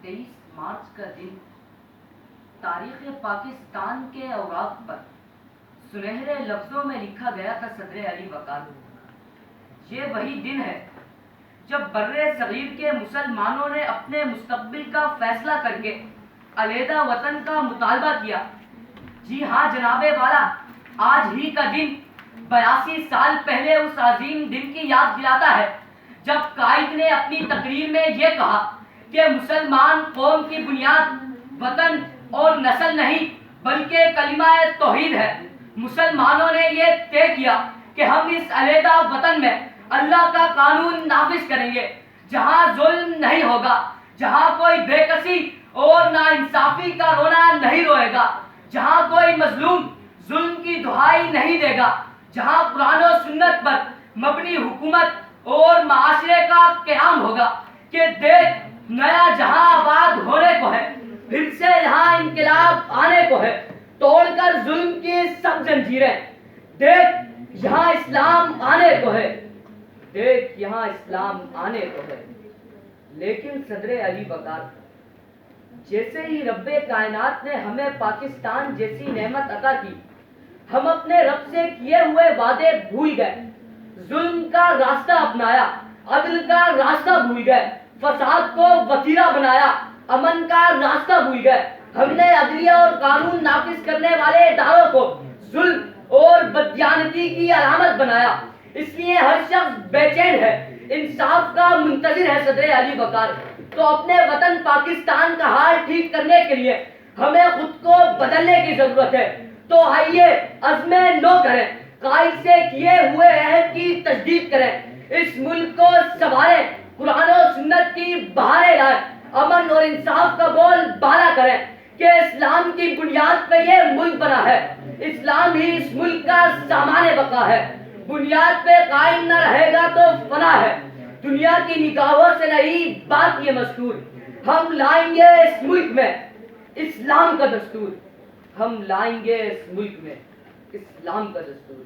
23 مارچ کا دن تاریخ پاکستان کے اوراق پر سنہرے لفظوں میں لکھا گیا تھا صدر علی وقار. یہ وہی دن ہے جب بر صغیر کے مسلمانوں نے اپنے مستقبل کا فیصلہ کر کے علیحدہ وطن کا مطالبہ کیا. جی ہاں جناب والا، آج ہی کا دن 82 سال پہلے اس عظیم دن کی یاد دلاتا ہے جب قائد نے اپنی تقریر میں یہ کہا کہ مسلمان قوم کی بنیاد وطن اور نسل نہیں بلکہ کلمہ توحید ہے. مسلمانوں نے یہ طے کیا کہ ہم اس علیحدہ وطن میں اللہ کا قانون نافذ کریں گے، جہاں ظلم نہیں ہوگا، جہاں کوئی بے کسی اور ناانصافی کا رونا نہیں روئے گا، جہاں کوئی مظلوم ظلم کی دہائی نہیں دے گا، جہاں قرآن و سنت پر مبنی حکومت اور معاشرے کا قیام ہوگا. کہ دیکھ نیا جہاں آباد ہونے کو ہے، پھر سے یہاں انقلاب آنے کو ہے، توڑ کر ظلم کی سب زنجیریں. دیکھ یہاں اسلام آنے کو ہے، دیکھ یہاں اسلام آنے کو ہے. لیکن صدر علی وقار، جیسے ہی رب کائنات نے ہمیں پاکستان جیسی نعمت عطا کی، ہم اپنے رب سے کیے ہوئے وعدے بھول گئے، ظلم کا راستہ اپنایا، عدل کا راستہ بھول گئے، فساد کو وتیرہ بنایا، امن کا راستہ بھول گئے. ہم نے عدلیہ اور قانون نافذ کرنے والے اداروں کو ظلم اور بددیانتی کی علامت بنایا. اس لیے ہر شخص بے چین ہے، انصاف کا منتظر ہے. صدر علی وقار، تو اپنے وطن پاکستان کا حال ٹھیک کرنے کے لیے ہمیں خود کو بدلنے کی ضرورت ہے. تو آئیے عزم نو کریں، قائد سے کیے ہوئے عہد کی تجدید کریں، اس ملک کو سنواریں، قرآن و سنت کی بہاریں لائیں، امن اور انصاف کا بول بالا کریں کہ اسلام کی بنیاد پہ یہ ملک بنا ہے، اسلام ہی اس ملک کا سامان بقا ہے. بنیاد پہ قائم نہ رہے گا تو فنا ہے، دنیا کی نگاہوں سے نہیں بات یہ مستور. ہم لائیں گے اس ملک میں اسلام کا دستور، ہم لائیں گے اس ملک میں اسلام کا دستور.